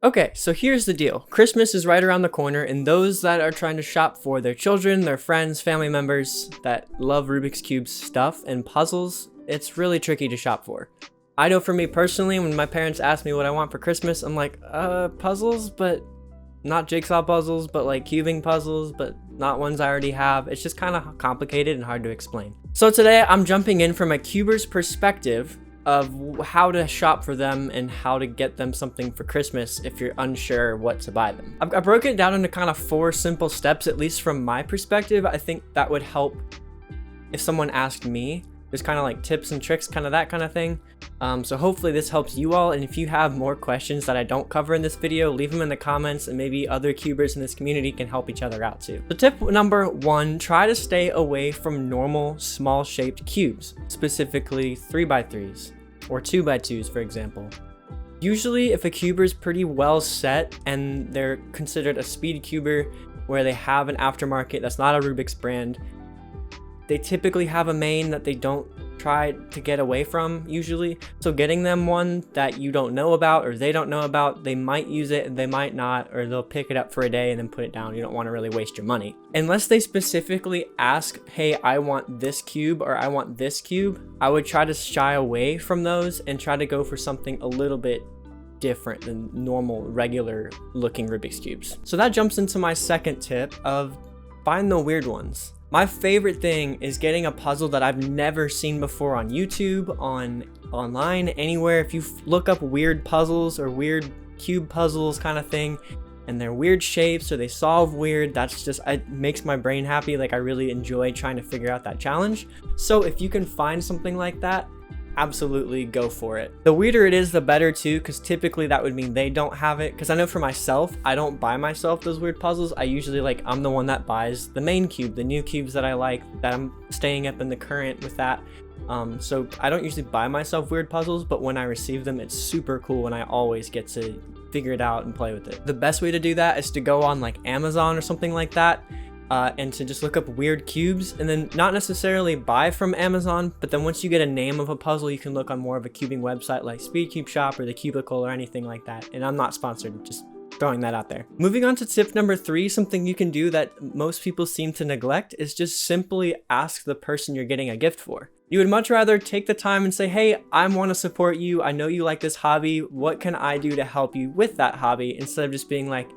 Okay, so here's the deal. Christmas is right around the corner, and those that are trying to shop for their children, their friends, family members that love Rubik's Cube stuff and puzzles, it's really tricky to shop for. I know for me personally, when my parents ask me what I want for Christmas, I'm like, puzzles, but not jigsaw puzzles, but like cubing puzzles, but not ones I already have. It's just kind of complicated and hard to explain. So today I'm jumping in from a cuber's perspective of how to shop for them and how to get them something for Christmas if you're unsure what to buy them. I broke it down into kind of 4 simple steps, at least from my perspective. I think that would help if someone asked me. There's kind of like tips and tricks, kind of that kind of thing. So hopefully this helps you all, and if you have more questions that I don't cover in this video, leave them in the comments and maybe other cubers in this community can help each other out too. So tip number 1, try to stay away from normal small shaped cubes, specifically 3x3s or 2x2s for example. Usually if a cuber is pretty well set and they're considered a speed cuber where they have an aftermarket that's not a Rubik's brand, they typically have a main that they don't try to get away from usually. So getting them one that you don't know about or they don't know about, they might use it and they might not, or they'll pick it up for a day and then put it down. You don't want to really waste your money. Unless they specifically ask, hey, I want this cube or I want this cube, I would try to shy away from those and try to go for something a little bit different than normal, regular looking Rubik's Cubes. So that jumps into my second tip of find the weird ones. My favorite thing is getting a puzzle that I've never seen before on YouTube, online, anywhere. If you look up weird puzzles or weird cube puzzles kind of thing, and they're weird shapes or they solve weird, that's just, it makes my brain happy. Like I really enjoy trying to figure out that challenge. So if you can find something like that, absolutely go for it. The weirder it is, the better too, because typically that would mean they don't have it. Because I know for myself, I don't buy myself those weird puzzles. I usually I'm the one that buys the main cube, the new cubes that I like, that I'm staying up in the current with that. So I don't usually buy myself weird puzzles, but when I receive them, it's super cool and I always get to figure it out and play with it. The best way to do that is to go on like Amazon or something like that. And to just look up weird cubes and then not necessarily buy from Amazon, but then once you get a name of a puzzle, you can look on more of a cubing website like Speed Cube Shop or the Cubicle or anything like that. And I'm not sponsored, just throwing that out there. Moving on to tip number 3, something you can do that most people seem to neglect is just simply ask the person you're getting a gift for. You would much rather take the time and say, hey, I want to support you. I know you like this hobby. What can I do to help you with that hobby? Instead of just being like,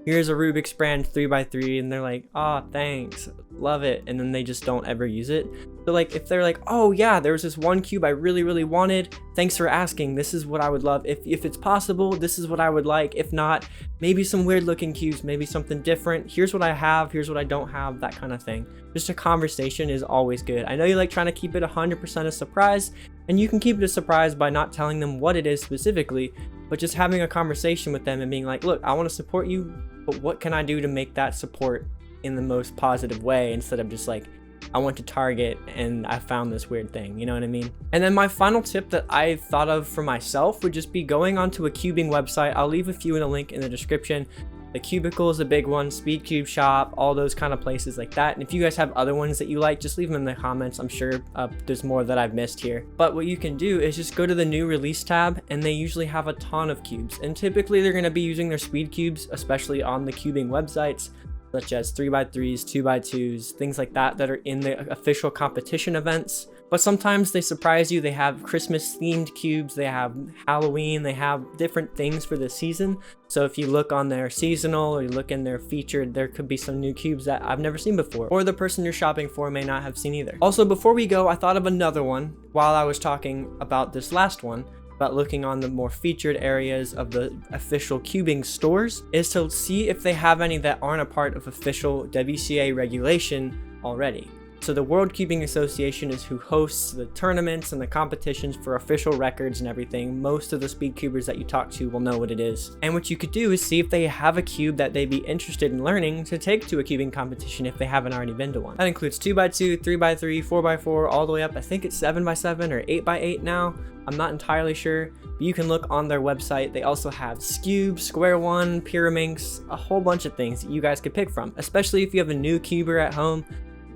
here's a Rubik's brand 3x3, and they're like, oh, thanks, love it, and then they just don't ever use it. So like if they're like, oh yeah, there was this one cube I really wanted, thanks for asking, this is what I would love. If it's possible, this is what I would like. If not, maybe some weird looking cubes, maybe something different. Here's what I have, here's what I don't have, that kind of thing. Just a conversation is always good. I know you like trying to keep it 100% a surprise, and you can keep it a surprise by not telling them what it is specifically, but just having a conversation with them and being like, look, I want to support you, but what can I do to make that support in the most positive way, instead of just like, I went to Target and I found this weird thing, you know what I mean? And then my final tip that I thought of for myself would just be going onto a cubing website. I'll leave a few in a link in the description. The Cubicle is a big one, Speed Cube Shop, all those kind of places like that. And if you guys have other ones that you like, just leave them in the comments. I'm sure there's more that I've missed here. But what you can do is just go to the new release tab, and they usually have a ton of cubes. And typically they're going to be using their speed cubes, especially on the cubing websites, such as 3x3s, 2x2s, things like that that are in the official competition events. But sometimes they surprise you. They have Christmas themed cubes, they have Halloween, they have different things for the season. So if you look on their seasonal or you look in their featured, there could be some new cubes that I've never seen before, or the person you're shopping for may not have seen either. Also, before we go, I thought of another one while I was talking about this last one, about looking on the more featured areas of the official cubing stores, is to see if they have any that aren't a part of official WCA regulation already. So the World Cubing Association is who hosts the tournaments and the competitions for official records and everything. Most of the speed cubers that you talk to will know what it is. And what you could do is see if they have a cube that they'd be interested in learning to take to a cubing competition if they haven't already been to one. That includes 2x2, 3x3, 4x4, all the way up. I think it's 7x7 or 8x8 now. I'm not entirely sure, but you can look on their website. They also have Scube, Square One, Pyraminx, a whole bunch of things that you guys could pick from, especially if you have a new cuber at home.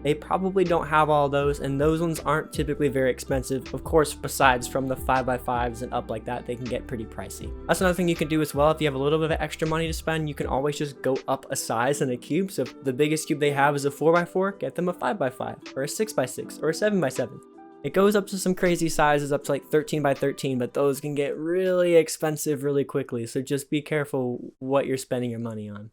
they probably don't have all those, and those ones aren't typically very expensive. Of course, besides from the 5x5s and up like that, they can get pretty pricey. That's another thing you can do as well. If you have a little bit of extra money to spend, you can always just go up a size in a cube. So if the biggest cube they have is a 4x4, get them a 5x5 or a 6x6 or a 7x7. It goes up to some crazy sizes, up to like 13x13, but those can get really expensive really quickly. So just be careful what you're spending your money on.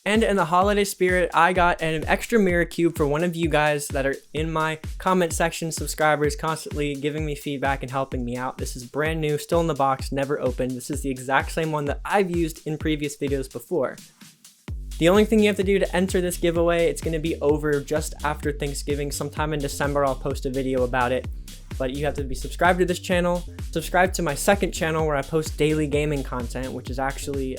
And in the holiday spirit, I got an extra mirror cube for one of you guys that are in my comment section, subscribers, constantly giving me feedback and helping me out. This is brand new, still in the box, never opened. This is the exact same one that I've used in previous videos before. The only thing you have to do to enter this giveaway, it's going to be over just after Thanksgiving. Sometime in December, I'll post a video about it. But you have to be subscribed to this channel, subscribe to my second channel where I post daily gaming content, which is actually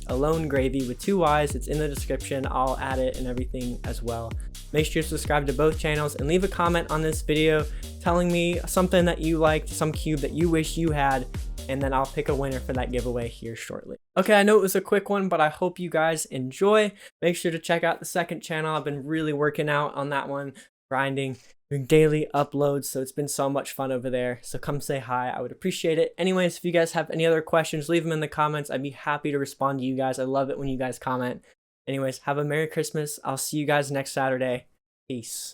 Alone Gravy with 2 Y's. It's in the description. I'll add it and everything as well. Make sure you subscribe to both channels and leave a comment on this video telling me something that you liked, some cube that you wish you had, and then I'll pick a winner for that giveaway here shortly. Okay, I know it was a quick one, but I hope you guys enjoy. Make sure to check out the second channel. I've been really working out on that one, grinding, doing daily uploads, so it's been so much fun over there. So come say hi, I would appreciate it. Anyways, if you guys have any other questions, leave them in the comments. I'd be happy to respond to you guys. I love it when you guys comment. Anyways, have a Merry Christmas. I'll see you guys next Saturday. Peace.